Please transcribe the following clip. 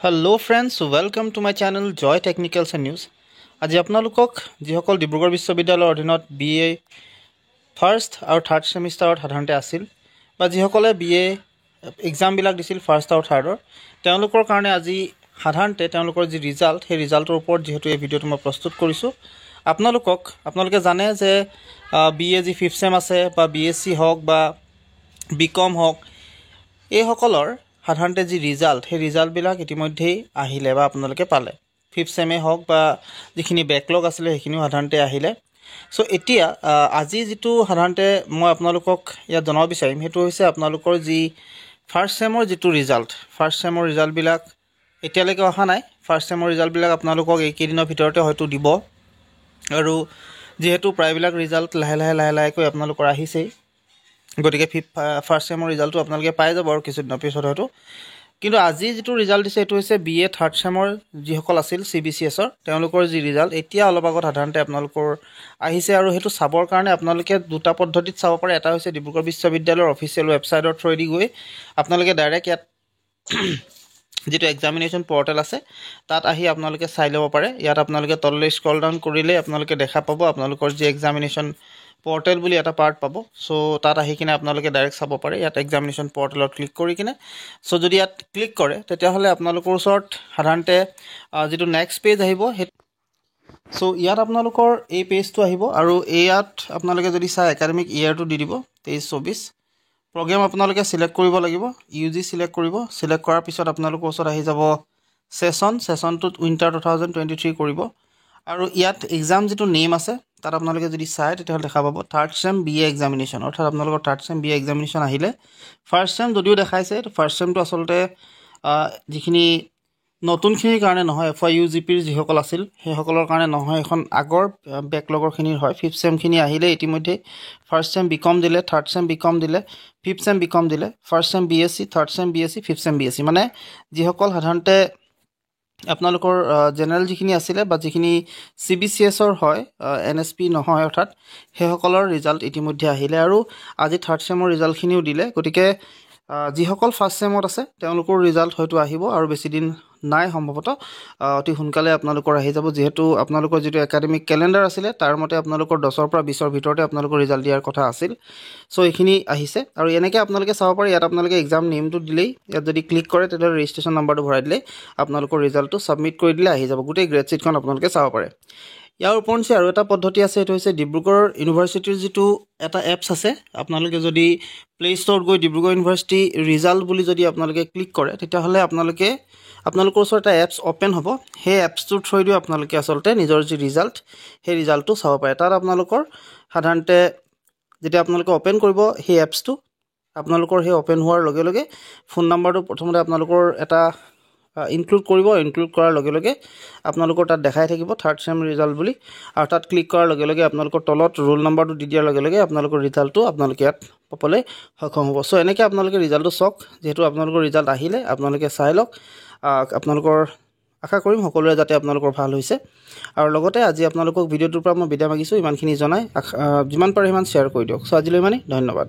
Hello friends, welcome to my channel Joy Technicals and News. আজি আপোনালোকক যিসকল ডিব্ৰুগড় বিশ্ববিদ্যালয়ৰ অধীনত BA ফাৰ্ষ্ট আৰু থাৰ্ড সেমিষ্টাৰত সাধাৰণতে আছিল বা যিসকলে BA এক্সাম বিলাক দিছিল ফাৰ্ষ্ট আৰু থাৰ্ডৰ তেওঁলোকৰ কাৰণে আজি সাধাৰণতে তেওঁলোকৰ যি ৰিজাল্ট সেই ৰিজাল্টৰ ওপৰত যেহেতু এই ভিডিঅটো মই প্ৰস্তুত কৰিছো আপোনালোকে জানে যে BA যি 5th সেম আছে বা BSc হওক বা BCom হওক এই সকলৰ সাধাৰণতে যি ৰিজাল্ট সেই ৰিজাল্ট বিলাক ইতিমধ্যেই আহিলে বা আপোনালোকে পালে 5th সেমে হওক বা যিখিনি ব্যাকলগ আছিল সেইখিনিও সাধাৰণতে আহিলে সো এতিয়া আজি যেটো সাধাৰণতে মই আপোনালোকক ইয়া জনাব বিচাৰিম হেতু হৈছে আপোনালোকৰ যি ফাৰ্ষ্ট সেমৰ যেটো ৰিজাল্ট ফাৰ্ষ্ট সেমৰ ৰিজাল্ট বিলাক এতিয়ালৈকে অহা নাই ফাৰ্ষ্ট সেমৰ ৰিজাল্ট বিলাক আপোনালোকক এই কেইদিনৰ ভিতৰতে হয়তো দিব আৰু যেহেতু প্ৰায়বিলাক ৰিজাল্ট লাহে কৈ আপোনালোকৰ আহিছে গতিকে ফাৰ্ষ্ট সেমৰ ৰিজাল্টটো আপোনালোকে পাই যাব আৰু কিছু দিনৰ পিছত হয়তো কিন্তু আজি যেটো ৰিজাল্ট দিছে এটো হৈছে BA থাৰ্ড সেমৰ যিসকল আছিল CBCS ৰ তেওঁলোকৰ যি ৰিজাল্ট এতিয়া অলপ আগত সাধাৰণতে আপোনালোকৰ আহিছে আৰু হেতু চাবৰ কাৰণে আপোনালোকে দুটা পদ্ধতিত চাব পাৰে এটা হৈছে ডিব্ৰুগড় বিশ্ববিদ্যালয়ৰ অফিচিয়েল ৱেবছাইটৰ থ্ৰুদি গৈ আপোনালোকে ডাইৰেক্ট ইয়াত যেটো এক্সামিনেশন পোৰ্টেল আছে তাত আহি আপোনালোকে চাই ল'ব পাৰে ইয়াত আপোনালোকে তললৈ স্ক্ৰল ডাউন কৰিলে আপোনালোকে দেখা পাব আপোনালোকৰ যি এক্সামিনেশন পোৰ্টেল বুলি এটা পাৰ্ট পাব সো তাত আহি কিনে আপোনালোকে ডাইৰেক্ট চাব পাৰে ইয়াত এক্সামিনেশন পোৰ্টেলত ক্লিক কৰি কিনে সো যদি ইয়াত ক্লিক কৰে তেতিয়া হলে আপোনালোকৰ ওচৰত সাধাৰণতে যেটো নেক্সট পেজ আহিব সো ইয়াত আপোনালোকৰ এই পেজটো আহিব আৰু ইয়াত আপোনালোকে যদি চাই একাডেমিক ইয়াৰটো দি দিব 23-24 প্ৰগ্ৰাম আপোনালোকে সিলেক্ট কৰিব লাগিব UG সিলেক্ট কৰিব সিলেক্ট কৰাৰ পিছত আপোনালোকৰ ওচৰত আহি যাব সেশনটোত উইন্টাৰ 2023 কৰিব আৰু ইয়াত এক্সাম যেটো নেম আছে তাত আপোনালোকে যদি চাই তেতিয়া দেখা পাব থাৰ্ড সেম BA এক্সামিনেশন অৰ্থাৎ আপোনালোকৰ থাৰ্ড সেম BA এক্সামিনেশন আহিলে ফাৰ্ষ্ট সেম যদিও দেখাইছে ফাৰ্ষ্ট সেমটো আসলতে যিখিনি নতুনখিনিৰ কাৰণে নহয় FYU GP ৰ যিসকল আছিল সেই সকলৰ কাৰণে নহয় এখন আগৰ ব্যাকলগৰ খিনিৰ হয় 5th সেম খিনি আহিলে ইতিমধ্যে ফাৰ্ষ্ট সেম BCom দিলে থাৰ্ড সেম BCom দিলে 5th সেম BCom দিলে first same BSc third same BSc 5th same BSc মানে যিসকল সাধাৰণতে আপোনালোকৰ জেনাৰেল যিখিনি আছিল বা যিখিনি CBCS ৰ হয় NSP নহয় অৰ্থাৎ সেই সকলৰ ৰিজাল্ট ইতিমধ্যে আহিলে আৰু আজি থাৰ্ড সেমৰ ৰিজাল্ট খিনিও দিলে গতিকে যিসকল ফাৰ্ষ্ট সেমত আছে তেওঁলোকৰ ৰিজাল্ট হয়তো আহিব আৰু বেছি দিন নাই সম্ভৱত অতি সোনকালে আপোনালোকৰ আহি যাব যেহেতু আপোনালোকৰ যেটো একাডেমিক ক্যালেন্ডাৰ আছিল তাৰ মতে আপোনালোকৰ 10 ৰ পৰা 20 ৰ ভিতৰতে আপোনালোকৰ ৰিজাল্ট দিয়াৰ কথা আছিল সো এইখিনি আহিছে আৰু এনেকৈ আপোনালোকে চাব পাৰে ইয়াত আপোনালোকে এক্সাম নেমটো দিলেই ইয়াত যদি ক্লিক কৰে তেতিয়া ৰেজিষ্ট্ৰেচন নাম্বাৰটো ভৰাই দিলে আপোনালোকৰ ৰিজাল্টটো সাবমিট কৰি দিলে আহি যাব গোটেই গ্ৰেড শীটখন আপোনালোকে চাব পাৰে ইয়াৰ ওপৰঞ্চি আৰু এটা পদ্ধতি আছে এটো হৈছে ডিব্ৰুগড় ইউনিভাৰ্চিটিৰ যেটো এটা এপছ আছে আপোনালোকে যদি প্লে ষ্টৰত গৈ ডিব্ৰুগড় ইউনিভাৰ্চিটি ৰিজাল্ট বুলি যদি আপোনালোকে ক্লিক কৰে তেতিয়া হলে আপোনালোকৰ ওচৰত এটা এপছ ওপেন হ'ব সেই এপছটোৰ থ্ৰুদি আপোনালোকে আসলতে নিজৰ যি ৰিজাল্ট সেই ৰিজাল্টটো চাব পাৰে তাত আপোনালোকৰ সাধাৰণতে যেতিয়া আপোনালোকে ওপেন কৰিব সেই এপছটো আপোনালোকৰ সেই ওপেন হোৱাৰ লগে লগে ফোন নাম্বাৰটো প্ৰথমতে আপোনালোকৰ এটা ইনক্লুড কৰাৰ লগে লগে আপোনালোকৰ তাত দেখাই থাকিব থাৰ্ড সেম ৰিজাল্ট বুলি আৰু তাত ক্লিক কৰাৰ লগে লগে আপোনালোকৰ তলত ৰোল নাম্বাৰটো দি দিয়াৰ লগে লগে আপোনালোকৰ ৰিজাল্টটো আপোনালোকে ইয়াত পাবলৈ সক্ষম হ'ব সো এনেকৈ আপোনালোকে ৰিজাল্টটো চাওক যেহেতু আপোনালোকৰ ৰিজাল্ট আহিলে আপোনালোকে চাই লওক আপোনালোকৰ আশা কৰিম সকলোৰে যাতে আপোনালোকৰ ভাল হৈছে আৰু লগতে আজি আপোনালোকক ভিডিঅটোৰ পৰা মই বিদায় মাগিছো ইমানখিনি জনাই যিমান পাৰে সিমান শেয়াৰ কৰি দিয়ক সো আজিলৈ মানে ধন্যবাদ